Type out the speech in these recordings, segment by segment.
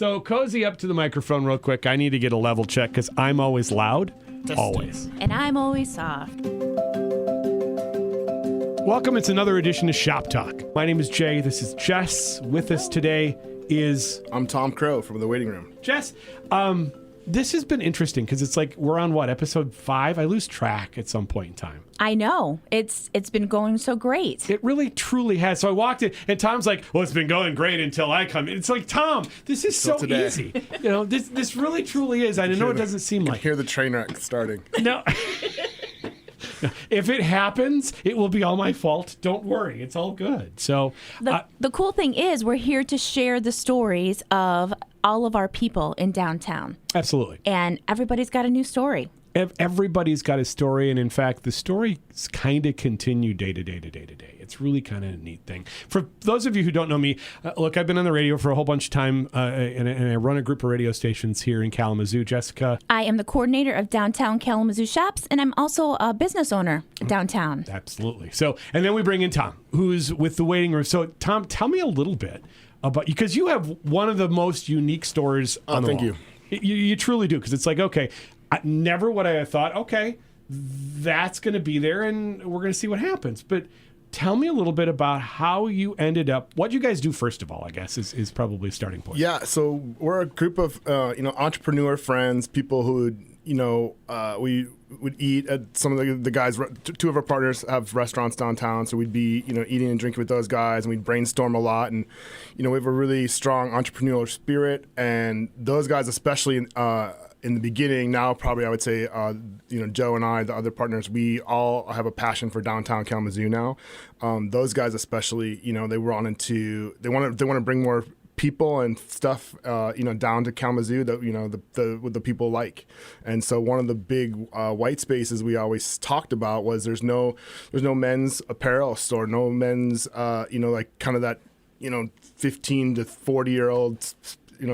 So cozy up to the microphone real quick. I need to get a level check because I'm always loud. Always. And I'm always soft. Welcome. It's another edition of Shop Talk. My name is Jay. This is Jess. With us today is... I'm Tom Crow from the waiting room. Jess, this has been interesting because it's like we're on, episode 5? I lose track at some point in time. I know. It's been going so great. It really, truly has. So I walked in, and Tom's like, well, it's been going great until I come in. It's like, Tom, this is so easy. You know, this really, truly is. I know it doesn't seem like. Hear the train wreck starting. No. If it happens, it will be all my fault. Don't worry. It's all good. So the cool thing is we're here to share the stories of all of our people in downtown. Absolutely. And everybody's got a new story. Everybody's got a story, and in fact, the stories kind of continue day to day to day to day. It's really kind of a neat thing. For those of you who don't know me, look, I've been on the radio for a whole bunch of time, and I run a group of radio stations here in Kalamazoo. Jessica? I am the coordinator of Downtown Kalamazoo Shops, and I'm also a business owner downtown. Absolutely. So, and then we bring in Tom, who's with the waiting room. So, Tom, tell me a little bit about you, because you have one of the most unique stores on the wall. Thank you. You truly do, because it's like, okay, never would I have thought, okay, that's going to be there and we're going to see what happens. But tell me a little bit about how you ended up, what you guys do first of all, I guess, is probably a starting point. Yeah, so we're a group of, entrepreneur friends, people who, we would eat at some of the guys, two of our partners have restaurants downtown, so we'd be, eating and drinking with those guys, and we'd brainstorm a lot. And, we have a really strong entrepreneurial spirit, and those guys, especially in the beginning, now probably I would say, Joe and I, the other partners, we all have a passion for downtown Kalamazoo now. Those guys especially, they want to bring more people and stuff, down to Kalamazoo that the people like. And so one of the big white spaces we always talked about was there's no men's apparel store, no men's, like kind of that, 15 to 40-year-old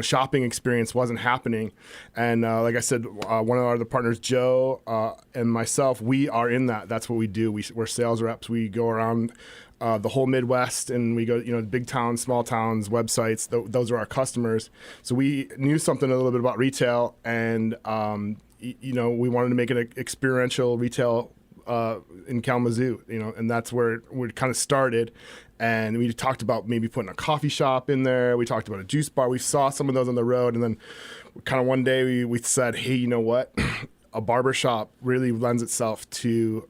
shopping experience wasn't happening. And like I said, one of our other partners, Joe, and myself, we are in that. That's what we do. We're sales reps. We go around the whole Midwest, and we go, big towns, small towns, websites. Those are our customers. So we knew something a little bit about retail, and we wanted to make it an experiential retail in Kalamazoo, and that's where we kind of started. And we talked about maybe putting a coffee shop in there. We talked about a juice bar. We saw some of those on the road. And then kind of one day we said, hey, you know what? A barber shop really lends itself to,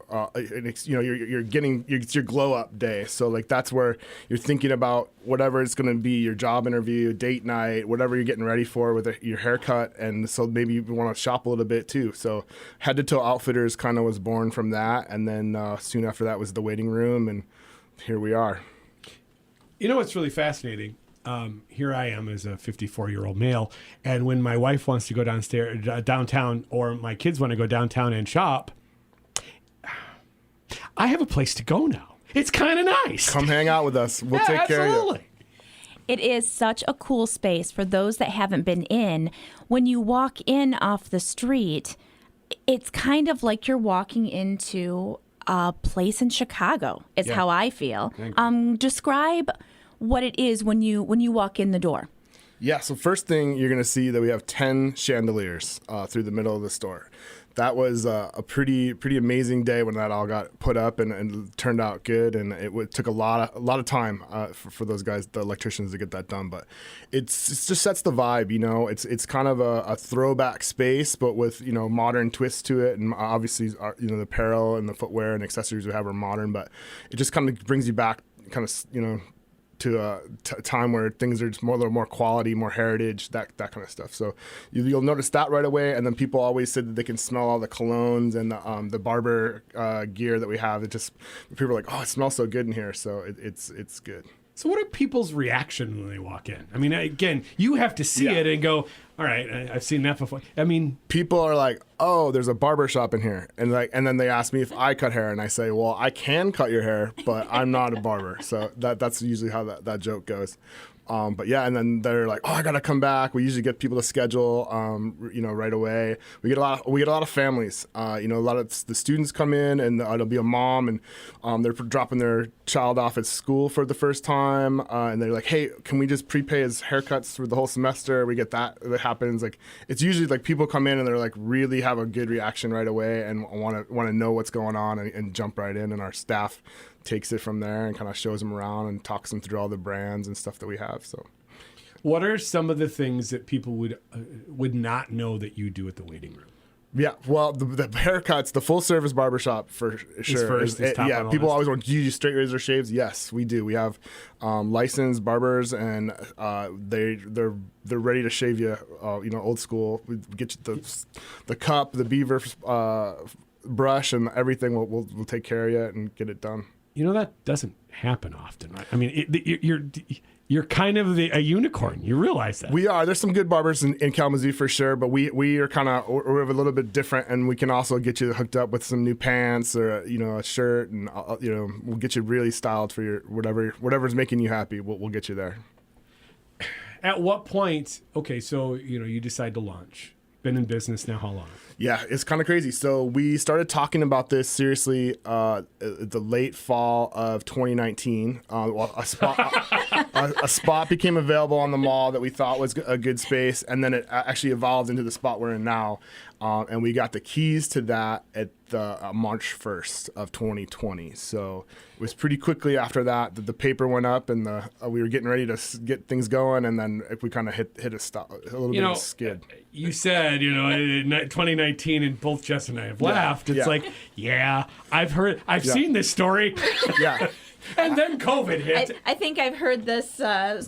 you're getting your glow up day. So like that's where you're thinking about whatever it's going to be, your job interview, date night, whatever you're getting ready for with your haircut. And so maybe you want to shop a little bit too. So Head to Toe Outfitters kind of was born from that. And then soon after that was the waiting room. And here we are. You know what's really fascinating? Here I am as a 54-year-old male, and when my wife wants to go downtown, or my kids want to go downtown and shop, I have a place to go now. It's kind of nice. Come hang out with us. We'll take care of you. It is such a cool space for those that haven't been in. When you walk in off the street, it's kind of like you're walking into a place in Chicago, is how I feel. Describe what it is when you walk in the door. Yeah, so first thing you're going to see that we have 10 chandeliers through the middle of the store. That was a pretty amazing day when that all got put up and turned out good, and it took a lot of time for those guys, the electricians, to get that done. But it just sets the vibe, It's kind of a throwback space, but with modern twists to it, and obviously the apparel and the footwear and accessories we have are modern, but it just kind of brings you back, to a time where things are just a little more quality, more heritage, that kind of stuff. So you'll notice that right away. And then people always said that they can smell all the colognes and the barber gear that we have. People are like, oh, it smells so good in here. So it's good. So what are people's reaction when they walk in? I mean, again, you have to see it and go, all right, I've seen that before. I mean, people are like, oh, there's a barber shop in here. And then they ask me if I cut hair, and I say, well, I can cut your hair, but I'm not a barber. So that's usually how that joke goes. But yeah, and then they're like, oh, I gotta come back. We usually get people to schedule, right away. We get a lot of families. A lot of the students come in, and it'll be a mom, and they're dropping their child off at school for the first time, and they're like, hey, can we just prepay his haircuts for the whole semester? We get that happens. Like, it's usually like people come in and they're like really have a good reaction right away and want to know what's going on and jump right in, and our staff takes it from there and kind of shows them around and talks them through all the brands and stuff that we have. So, what are some of the things that people would not know that you do at the waiting room? Yeah, well, the haircuts, the full service barbershop for sure. People always want, do you use straight razor shaves? Yes, we do. We have licensed barbers, and they're ready to shave you. Old school. We get you the cup, the beaver brush, and everything. We'll take care of you and get it done. That doesn't happen often, right? I mean, you're kind of a unicorn. You realize that. We are. There's some good barbers in Kalamazoo for sure, but we are we're a little bit different, and we can also get you hooked up with some new pants or a shirt, and we'll get you really styled for your whatever's making you happy. We'll get you there. At what point? Okay, so you decide to launch. Been in business now how long? Yeah, it's kind of crazy. So we started talking about this seriously the late fall of 2019. A spot became available on the mall that we thought was a good space, and then it actually evolved into the spot we're in now. And we got the keys to that at the March 1st of 2020. So it was pretty quickly after that the paper went up, and we were getting ready to get things going, and then we kind of hit a stop, a little bit of a skid. You said, in 2019, and both Jess and I have laughed. It's like, I've seen this story. Yeah. And then COVID hit. I think I've heard this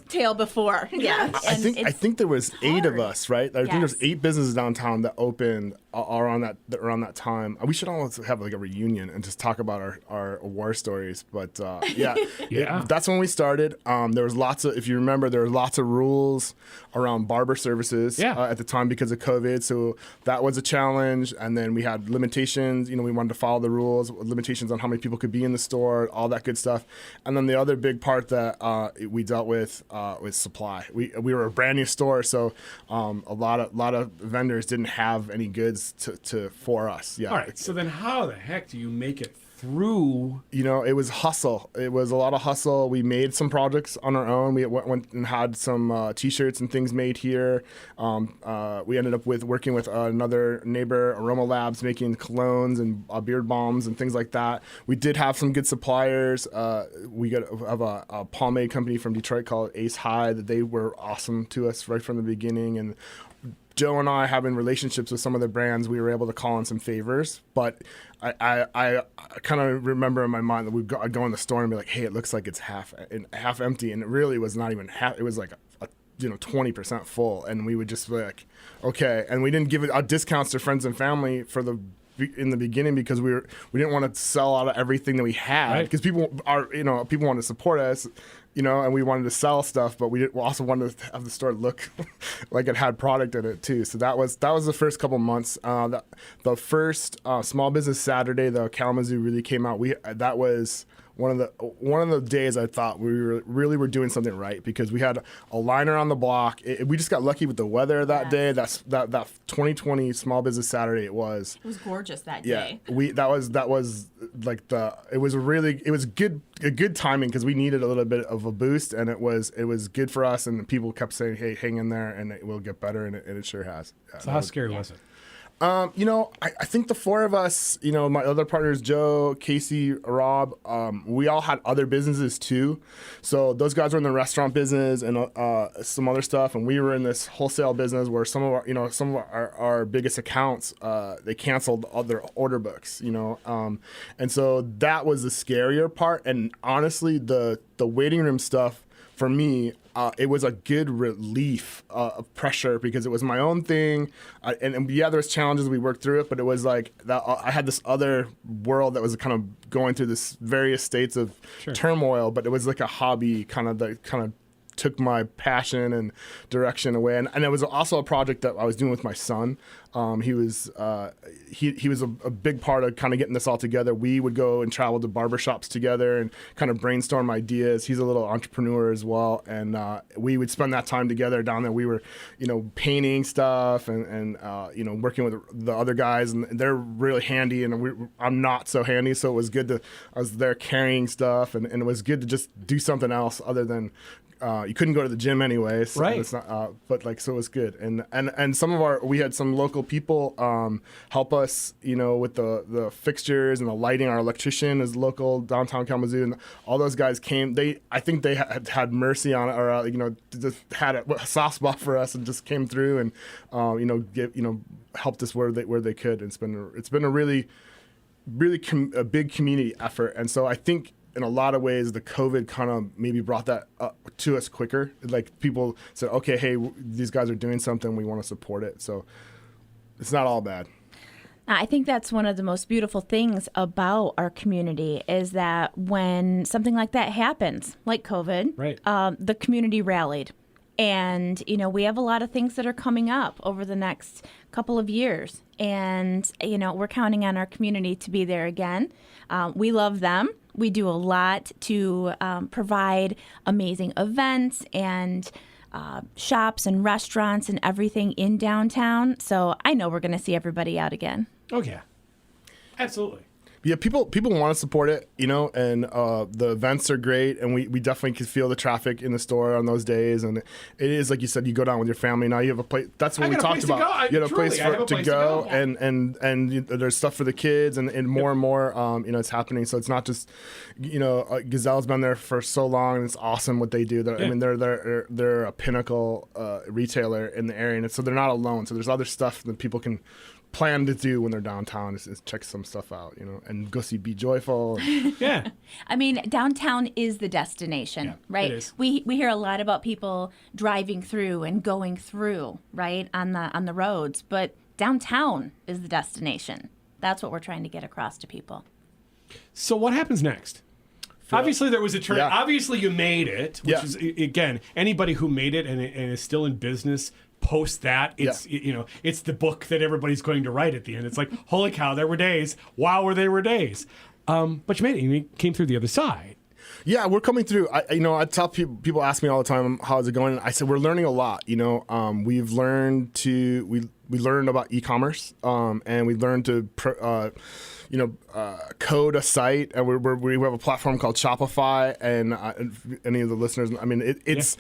tale before. Yeah, I think there was 8 of us, right? I think there was 8 businesses downtown that opened around that time. We should almost have like a reunion and just talk about our war stories. But that's when we started. There was lots of, if you remember, there were lots of rules around barber services at the time because of COVID. So that was a challenge. And then we had limitations. We wanted to follow the rules, limitations on how many people could be in the store, all that good stuff. And then the other big part that we dealt with was supply. We were a brand new store, so a lot of vendors didn't have any goods for us. Yeah. All right. So then, how the heck do you make it through? It was hustle. It was a lot of hustle. We made some projects on our own. We went and had some T-shirts and things made here. We ended up working with another neighbor, Aroma Labs, making colognes and beard balms and things like that. We did have some good suppliers. We have a pomade company from Detroit called Ace High that they were awesome to us right from the beginning. And Joe and I, having relationships with some of the brands, we were able to call in some favors. But I kind of remember in my mind that I'd go in the store and be like, hey, it looks like it's half empty. And it really was not even half. It was like 20% full. And we would just be like, okay. And we didn't give discounts to friends and family in the beginning because we didn't want to sell out of everything that we had, because people want to support us, and we wanted to sell stuff, but we also wanted to have the store look like it had product in it too. So that was the first couple months. The first Small Business Saturday, the Kalamazoo really came out. That was one of the days I thought we really were doing something right, because we had a liner on the block. We just got lucky with the weather that day. That 2020 Small Business Saturday it was. It was gorgeous that day. Yeah, that was like it was good timing, because we needed a little bit of a boost, and it was good for us. And people kept saying, "Hey, hang in there, and it will get better," and it sure has. Yeah, so how scary was it? I think the 4 of us, my other partners, Joe, Casey, Rob, we all had other businesses too. So those guys were in the restaurant business and some other stuff, and we were in this wholesale business where some of our biggest accounts, they canceled all their order books, and so that was the scarier part. And honestly, the waiting room stuff for me, it was a good relief of pressure, because it was my own thing. And there was challenges. We worked through it, but it was like that. I had this other world that was kind of going through this various states of turmoil, but it was like a hobby, kind of took my passion and direction away. And it was also a project that I was doing with my son. He was a big part of kind of getting this all together. We would go and travel to barbershops together and kind of brainstorm ideas. He's a little entrepreneur as well, and we would spend that time together down there. We were, painting stuff and working with the other guys, and they're really handy, and I'm not so handy, so it was good I was there carrying stuff, and it was good to just do something else other than. You couldn't go to the gym anyway, so right? It's not, so it was good, and we had some local people help us, with the fixtures and the lighting. Our electrician is local, downtown Kalamazoo, and all those guys came. I think they had mercy on it, or just had a soft spot for us, and just came through and helped us where they could. And it's been a really a big community effort, and so I think. In a lot of ways, the COVID kind of maybe brought that up to us quicker. Like people said, okay, hey, these guys are doing something, we want to support it. So it's not all bad. I think that's one of the most beautiful things about our community is that when something like that happens, like COVID, right. The community rallied. And, we have a lot of things that are coming up over the next couple of years. And, we're counting on our community to be there again. We love them. We do a lot to provide amazing events and shops and restaurants and everything in downtown. So I know we're going to see everybody out again. Oh, yeah. Absolutely. Yeah, people want to support it, and the events are great, and we definitely can feel the traffic in the store on those days, and it is like you said, you go down with your family. Now you have a place. That's what we talked about. You have a place to go, and there's stuff for the kids, and more and more, it's happening. So it's not just, Gazelle's been there for so long, and it's awesome what they do. I mean, they're a pinnacle retailer in the area, and so they're not alone. So there's other stuff that people can plan to do when they're downtown is check some stuff out, and go see Be Joyful. Yeah. I mean, downtown is the destination, right? It is. We hear a lot about people driving through and going through, right, on the roads, but downtown is the destination. That's what we're trying to get across to people. So what happens next? Obviously, there was a turn. Yeah. Obviously, you made it, which is, again, anybody who made it and is still in business post that, it's it's the book that everybody's going to write at the end. It's like, holy cow, there were days. Wow, there were days. But you made it. You came through the other side. Yeah, we're coming through. I tell people ask me all the time, how's it going? And I said, we're learning a lot. We've learned we learned about e-commerce, and we learned to code a site, and we have a platform called Shopify. And any of the listeners, I mean, it's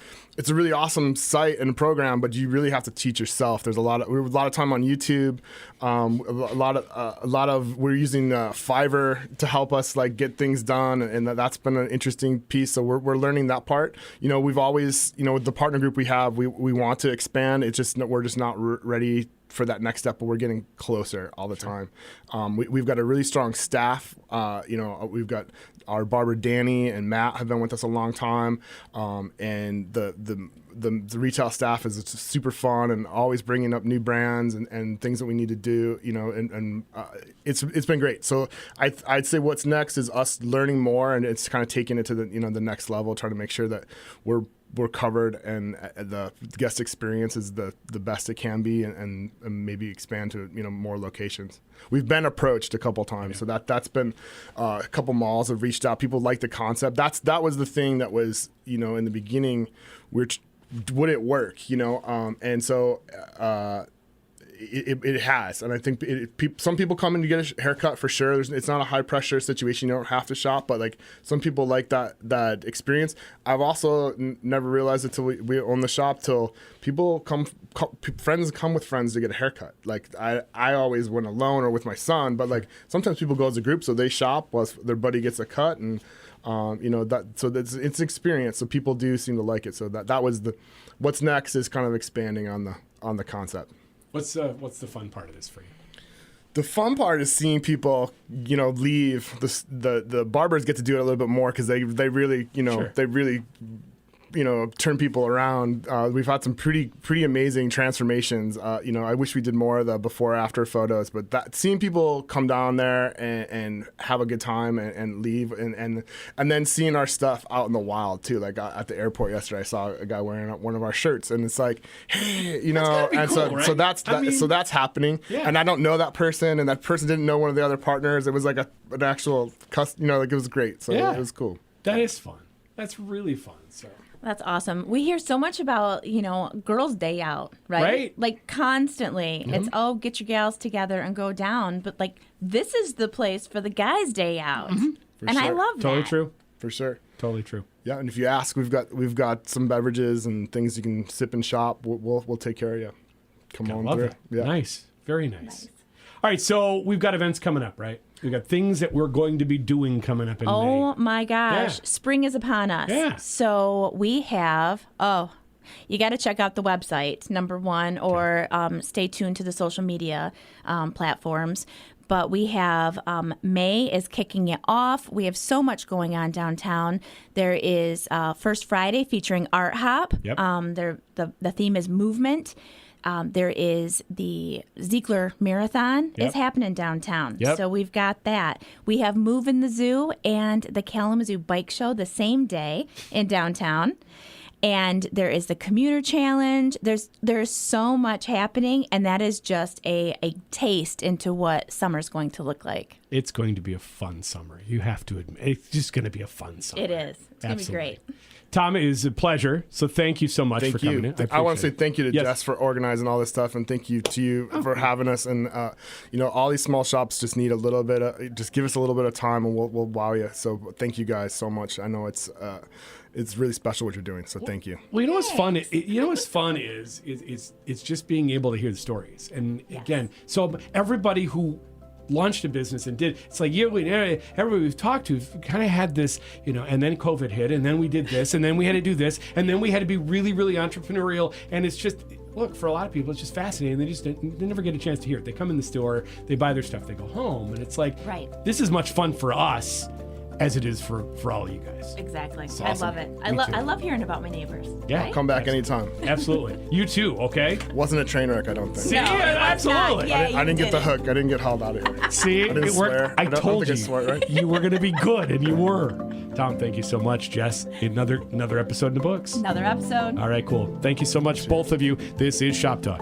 a really awesome site and program, but you really have to teach yourself. There's a lot of time on YouTube. A lot of we're using Fiverr to help us get things done, and that's been an interesting piece. So we're learning that part. We've always with the partner group we have, we want to expand. It's just we're just not ready for that next step, but we're getting closer all the time. We've got a really strong staff. We've got our barber Danny and Matt have been with us a long time, and the retail staff is super fun and always bringing up new brands and things that we need to do. It's been great. So I'd say what's next is us learning more, and it's kind of taking it to the the next level, trying to make sure that we're covered and the guest experience is the best it can be, and maybe expand to more locations. We've been approached a couple times, so that's been a couple malls have reached out. People like the concept. That was the thing that was in the beginning. Would it work? And so. It has, and I think some people come in to get a haircut for sure. It's not a high pressure situation; you don't have to shop, but some people like that experience. I've also never realized it till we own the shop. Till people friends come with friends to get a haircut. I always went alone or with my son, but sometimes people go as a group, so they shop while their buddy gets a cut, and it's experience. So people do seem to like it. So that was what's next is kind of expanding on the concept. What's the fun part of this for you? The fun part is seeing people, leave. The barbers get to do it a little bit more because they really, Sure. they really turn people around. We've had some pretty amazing transformations. I wish we did more of the before after photos, but seeing people come down there and have a good time and leave and then seeing our stuff out in the wild too. Like at the airport yesterday, I saw a guy wearing one of our shirts, and it's like, hey, That's gotta be cool, so right? that's happening. Yeah. And I don't know that person, and that person didn't know one of the other partners. It was like an actual like it was great. So Yeah. it was cool. That is fun. That's really fun. So. That's awesome. We hear so much about, girls' day out, right? Right. Like constantly. Mm-hmm. It's, get your gals together and go down. But like, this is the place for the guys' day out. Mm-hmm. And I sure. love that. Totally true. For sure. Totally true. Yeah, and if you ask, we've got some beverages and things you can sip and shop. We'll take care of you. Come on Love through. it. Yeah. Nice. Very nice. All right, so we've got events coming up, right? We've got things that we're going to be doing coming up in May. Oh my gosh. Yeah. Spring is upon us. Yeah. So we have, you got to check out the website, number one, or stay tuned to the social media platforms. But we have May is kicking it off. We have so much going on downtown. There is First Friday featuring Art Hop. Yep. The theme is movement. There is the Ziegler Marathon Yep. is happening downtown. Yep. So we've got that. We have Move in the Zoo and the Kalamazoo Bike Show the same day in downtown. And there is the Commuter Challenge. There's so much happening, and that is just a taste into what summer's going to look like. It's going to be a fun summer. You have to admit, it's just going to be a fun summer. It is. It's going to be Absolutely. great. Tom, it is a pleasure. So thank you so much for Thank coming you. in. I want to say appreciate it. thank you to Yes. Jess for organizing all this stuff, and thank you to you for having us. And all these small shops just need a little bit. Just give us a little bit of time, and we'll wow you. So thank you guys so much. I know it's really special what you're doing. So thank you. Well, you know what's fun? What's fun is it's just being able to hear the stories. And again, so everybody who launched a business and it's like everybody we've talked to kind of had this, and then COVID hit, and then we did this, and then we had to do this, and then we had to be really, really entrepreneurial. And it's just, look, for a lot of people, it's just fascinating. They never get a chance to hear it. They come in the store, they buy their stuff, they go home, and it's like, Right. This is much fun for us as it is for all of you guys. Exactly. It's I awesome. love it. Me too. I love hearing about my neighbors. Yeah. right? Come back anytime. Absolutely. You too, okay? Wasn't a train wreck, I don't think. See, No, it was absolutely. not. Yeah, I didn't you get the did hook. I didn't get hauled out of here. See, didn't it swear. worked. I I don't told think I you swore, right? you were going to be good, and you were. Tom, thank you so much. Jess, another episode in the books. Another episode. All right, cool. Thank you so much, both of you. This is Shop Talk.